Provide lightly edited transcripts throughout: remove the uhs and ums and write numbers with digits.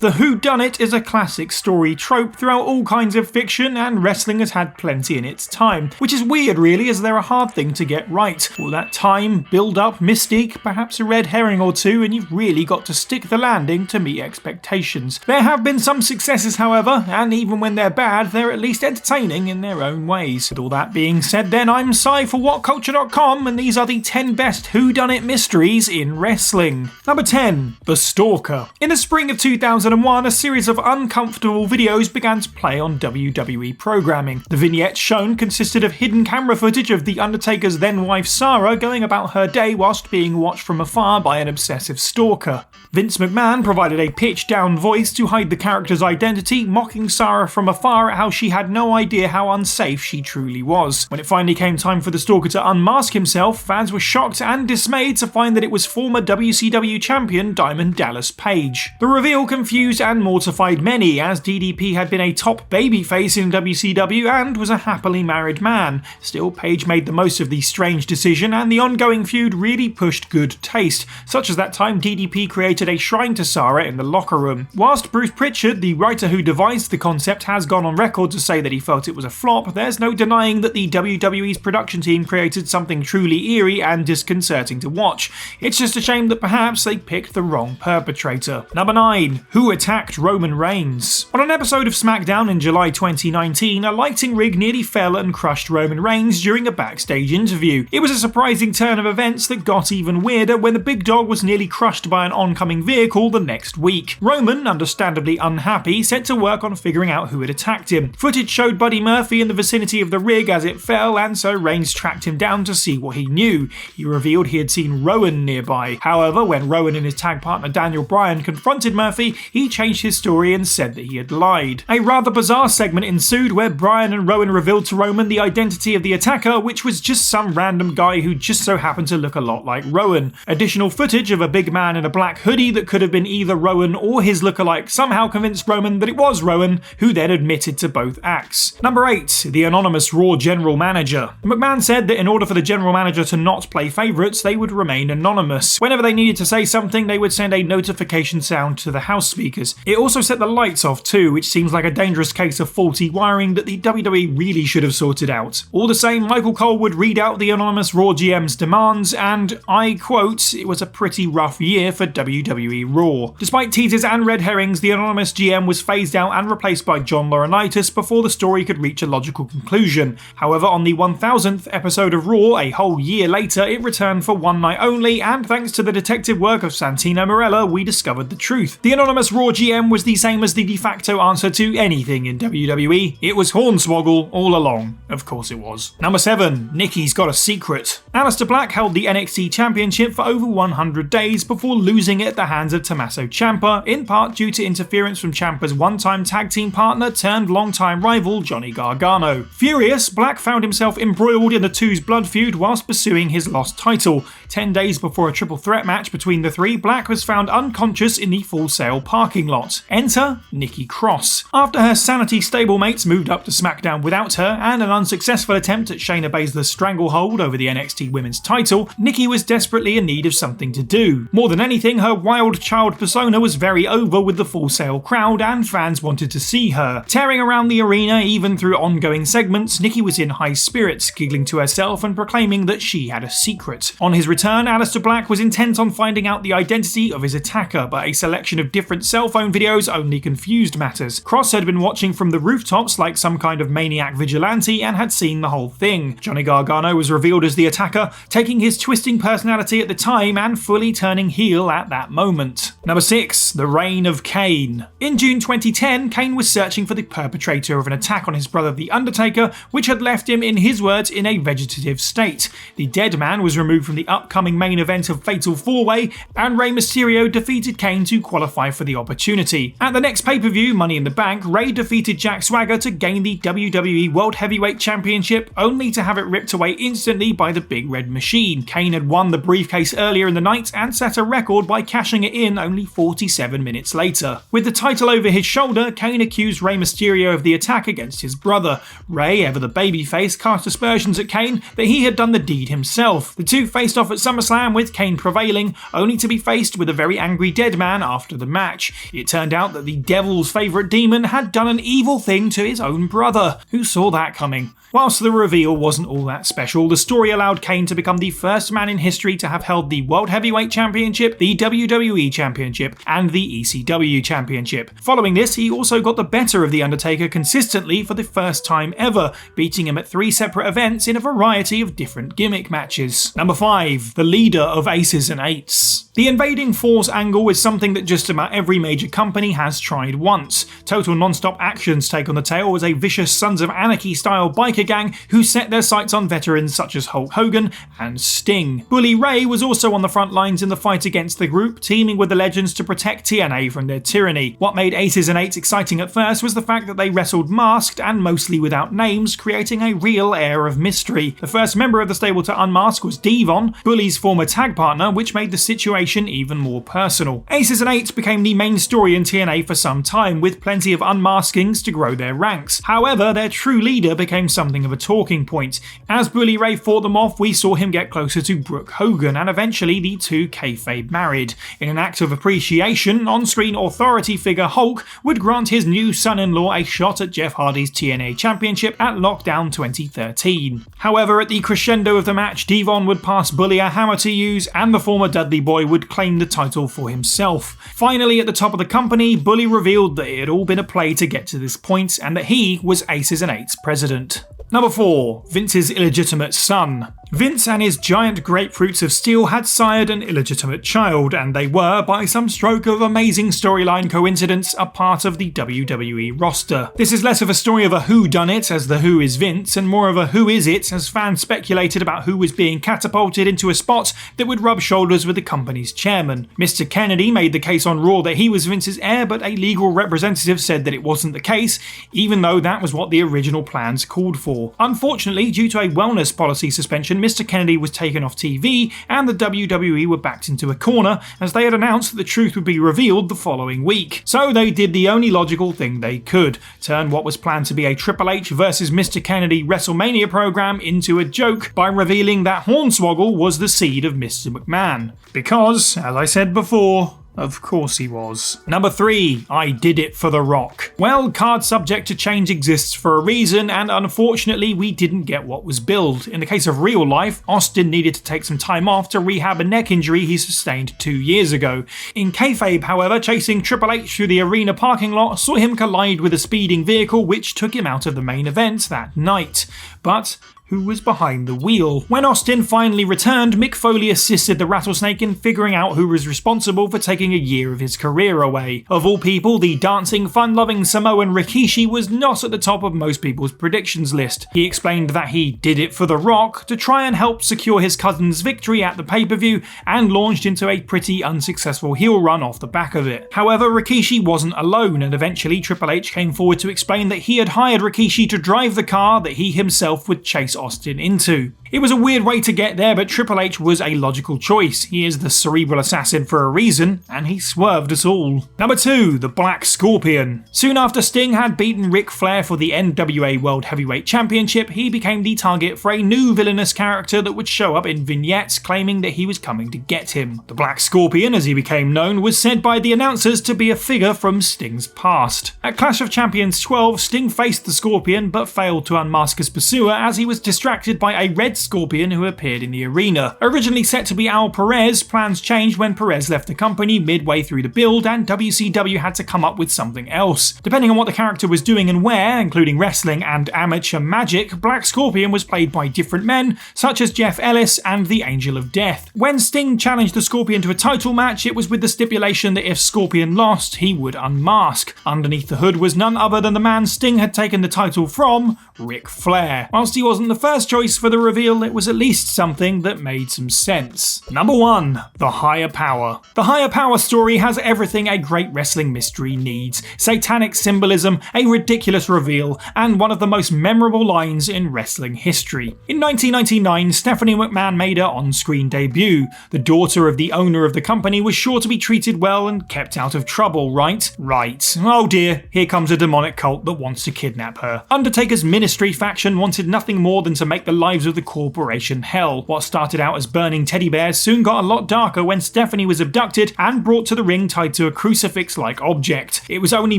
The whodunit is a classic story trope throughout all kinds of fiction, and wrestling has had plenty in its time, which is weird really, as they're a hard thing to get right. All that time, build up, mystique, perhaps a red herring or two, and you've really got to stick the landing to meet expectations. There have been some successes however, and even when they're bad, they're at least entertaining in their own ways. With all that being said then, I'm Si for WhatCulture.com, and these are the 10 best whodunit mysteries in wrestling. Number 10. The Stalker. In the spring of 2001, a series of uncomfortable videos began to play on WWE programming. The vignettes shown consisted of hidden camera footage of The Undertaker's then wife Sarah going about her day whilst being watched from afar by an obsessive stalker. Vince McMahon provided a pitched-down voice to hide the character's identity, mocking Sarah from afar at how she had no idea how unsafe she truly was. When it finally came time for the stalker to unmask himself, fans were shocked and dismayed to find that it was former WCW champion Diamond Dallas Page. The reveal confused and mortified many, as DDP had been a top babyface in WCW and was a happily married man. Still, Page made the most of the strange decision, and the ongoing feud really pushed good taste, such as that time DDP created a shrine to Sarah in the locker room. Whilst Bruce Pritchard, the writer who devised the concept, has gone on record to say that he felt it was a flop, there's no denying that the WWE's production team created something truly eerie and disconcerting to watch. It's just a shame that perhaps they picked the wrong perpetrator. Number 9. Who attacked Roman Reigns? On an episode of SmackDown in July 2019, a lighting rig nearly fell and crushed Roman Reigns during a backstage interview. It was a surprising turn of events that got even weirder when the big dog was nearly crushed by an oncoming vehicle the next week. Roman, understandably unhappy, set to work on figuring out who had attacked him. Footage showed Buddy Murphy in the vicinity of the rig as it fell, and so Reigns tracked him down to see what he knew. He revealed he had seen Rowan nearby. However, when Rowan and his tag partner Daniel Bryan confronted Murphy, he changed his story and said that he had lied. A rather bizarre segment ensued where Bryan and Rowan revealed to Roman the identity of the attacker, which was just some random guy who just so happened to look a lot like Rowan. Additional footage of a big man in a black hoodie that could have been either Rowan or his lookalike somehow convinced Roman that it was Rowan, who then admitted to both acts. Number 8. The anonymous Raw general manager. McMahon said that in order for the general manager to not play favourites, they would remain anonymous. Whenever they needed to say something, they would send a notification sound to the house speakers. It also set the lights off too, which seems like a dangerous case of faulty wiring that the WWE really should have sorted out. All the same, Michael Cole would read out the anonymous Raw GM's demands, and I quote, "It was a pretty rough year for WWE Raw." Despite teasers and red herrings, the anonymous GM was phased out and replaced by John Laurinaitis before the story could reach a logical conclusion. However, on the 1000th episode of Raw, a whole year later, it returned for one night only, and thanks to the detective work of Santino Marella, we discovered the truth. The anonymous Raw GM was the same as the de facto answer to anything in WWE. It was Hornswoggle all along. Of course it was. Number 7. Nickis Got A Secret. Aleister Black held the NXT Championship for over 100 days before losing it at the hands of Tommaso Ciampa, in part due to interference from Ciampa's one-time tag team partner turned long-time rival Johnny Gargano. Furious, Black found himself embroiled in the two's blood feud whilst pursuing his lost title. 10 days before a triple threat match between the three, Black was found unconscious in the Full Sail parking lot. Enter Nikki Cross. After her Sanity stablemates moved up to SmackDown without her, and an unsuccessful attempt at Shayna Baszler's stranglehold over the NXT Women's title, Nikki was desperately in need of something to do. More than anything, her wild child persona was very over with the Full Sail crowd, and fans wanted to see her. Tearing around the arena even through ongoing segments, Nikki was in high spirits, giggling to herself and proclaiming that she had a secret. On his return, Aleister Black was intent on finding out the identity of his attacker, but a selection of different cell phone videos only confused matters. Cross had been watching from the rooftops like some kind of maniac vigilante and had seen the whole thing. Johnny Gargano was revealed as the attacker, taking his twisting personality at the time and fully turning heel at that moment. Number 6. The Reign of Kane. In June 2010, Kane was searching for the perpetrator of an attack on his brother The Undertaker, which had left him, in his words, in a vegetative state. The dead man was removed from the upcoming main event of Fatal 4-Way, and Rey Mysterio defeated Kane to qualify for the opportunity. At the next pay-per-view, Money in the Bank, Rey defeated Jack Swagger to gain the WWE World Heavyweight Championship, only to have it ripped away instantly by the Big Red Machine. Kane had won the briefcase earlier in the night and set a record by cashing cashing it in only 47 minutes later. With the title over his shoulder, Kane accused Rey Mysterio of the attack against his brother. Rey, ever the babyface, cast aspersions at Kane that he had done the deed himself. The two faced off at SummerSlam, with Kane prevailing, only to be faced with a very angry Deadman after the match. It turned out that the Devil's favourite demon had done an evil thing to his own brother. Who saw that coming? Whilst the reveal wasn't all that special, the story allowed Kane to become the first man in history to have held the World Heavyweight Championship, the WWE Championship, and the ECW Championship. Following this, he also got the better of The Undertaker consistently for the first time ever, beating him at 3 separate events in a variety of different gimmick matches. Number 5. The leader of Aces and Eights. The invading force angle is something that just about every major company has tried once. Total Non-Stop Action's take on the tale was a vicious Sons of Anarchy style biker gang who set their sights on veterans such as Hulk Hogan and Sting. Bully Ray was also on the front lines in the fight against the group, teaming with the Legends to protect TNA from their tyranny. What made Aces and Eights exciting at first was the fact that they wrestled masked and mostly without names, creating a real air of mystery. The first member of the stable to unmask was Devon, Bully's former tag partner, which made the situation even more personal. Aces and Eights became the main story in TNA for some time, with plenty of unmaskings to grow their ranks. However, their true leader became something of a talking point. As Bully Ray fought them off, we saw him get closer to Brooke Hogan, and eventually the two kayfabe married. In an act of appreciation, on-screen authority figure Hulk would grant his new son-in-law a shot at Jeff Hardy's TNA Championship at Lockdown 2013. However, at the crescendo of the match, Devon would pass Bully a hammer to use, and the former Dudley Boy would claim the title for himself. Finally, at the top of the company, Bully revealed that it had all been a play to get to this point, and that he was Aces and Eights president. Number 4. Vince's illegitimate son. Vince and his giant grapefruits of steel had sired an illegitimate child, and they were, by some stroke of amazing storyline coincidence, a part of the WWE roster. This is less of a story of a whodunit, as the Who is Vince, and more of a who is it, as fans speculated about who was being catapulted into a spot that would rub shoulders with the company's chairman. Mr. Kennedy made the case on Raw that he was Vince's heir, but a legal representative said that it wasn't the case, even though that was what the original plans called for. Unfortunately, due to a wellness policy suspension, Mr. Kennedy was taken off TV, and the WWE were backed into a corner, as they had announced that the truth would be revealed the following week. So they did the only logical thing they could: turn what was planned to be a Triple H versus Mr. Kennedy WrestleMania program into a joke by revealing that Hornswoggle was the seed of Mr. McMahon. Because, as I said before, of course he was. Number 3. I did it for The Rock. Well, card subject to change exists for a reason, and unfortunately we didn't get what was billed. In the case of real life, Austin needed to take some time off to rehab a neck injury he sustained 2 years ago. In kayfabe, however, chasing Triple H through the arena parking lot saw him collide with a speeding vehicle which took him out of the main event that night. But who was behind the wheel? When Austin finally returned, Mick Foley assisted the Rattlesnake in figuring out who was responsible for taking a year of his career away. Of all people, the dancing, fun-loving Samoan Rikishi was not at the top of most people's predictions list. He explained that he did it for The Rock to try and help secure his cousin's victory at the pay-per-view, and launched into a pretty unsuccessful heel run off the back of it. However, Rikishi wasn't alone, and eventually Triple H came forward to explain that he had hired Rikishi to drive the car that he himself would chase Austin into. It was a weird way to get there, but Triple H was a logical choice. He is the cerebral assassin for a reason, and he swerved us all. Number 2. The Black Scorpion. Soon after Sting had beaten Ric Flair for the NWA World Heavyweight Championship, he became the target for a new villainous character that would show up in vignettes claiming that he was coming to get him. The Black Scorpion, as he became known, was said by the announcers to be a figure from Sting's past. At Clash of Champions 12, Sting faced the Scorpion but failed to unmask his pursuer as he was distracted by a red Scorpion who appeared in the arena. Originally set to be Al Perez, plans changed when Perez left the company midway through the build, and WCW had to come up with something else. Depending on what the character was doing and where, including wrestling and amateur magic, Black Scorpion was played by different men, such as Jeff Ellis and the Angel of Death. When Sting challenged the Scorpion to a title match, it was with the stipulation that if Scorpion lost, he would unmask. Underneath the hood was none other than the man Sting had taken the title from, Ric Flair. Whilst he wasn't the first choice for the reveal, still it was at least something that made some sense. Number 1. The Higher Power. The Higher Power story has everything a great wrestling mystery needs: satanic symbolism, a ridiculous reveal, and one of the most memorable lines in wrestling history. In 1999, Stephanie McMahon made her on-screen debut. The daughter of the owner of the company was sure to be treated well and kept out of trouble, right? Right. Oh dear, here comes a demonic cult that wants to kidnap her. Undertaker's ministry faction wanted nothing more than to make the lives of the corporation hell. What started out as burning teddy bears soon got a lot darker when Stephanie was abducted and brought to the ring tied to a crucifix-like object. It was only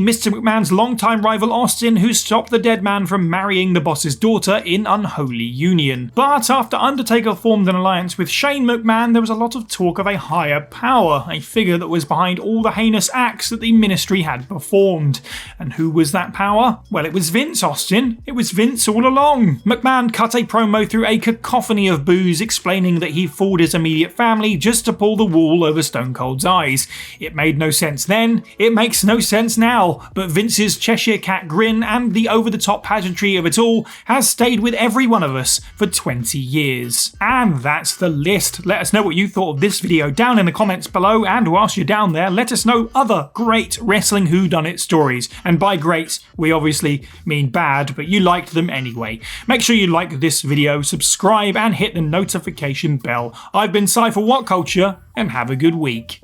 Mr. McMahon's longtime rival Austin who stopped the dead man from marrying the boss's daughter in unholy union. But after Undertaker formed an alliance with Shane McMahon, there was a lot of talk of a higher power, a figure that was behind all the heinous acts that the ministry had performed. And who was that power? Well, it was Vince, Austin. It was Vince all along. McMahon cut a promo through a cacophony of boos explaining that he fooled his immediate family just to pull the wool over Stone Cold's eyes. It made no sense then, it makes no sense now, but Vince's Cheshire Cat grin and the over-the-top pageantry of it all has stayed with every one of us for 20 years. And that's the list. Let us know what you thought of this video down in the comments below, and whilst you're down there, let us know other great wrestling whodunit stories. And by great, we obviously mean bad, but you liked them anyway. Make sure you like this video, subscribe, and hit the notification bell. I've been Cy for What Culture, and have a good week.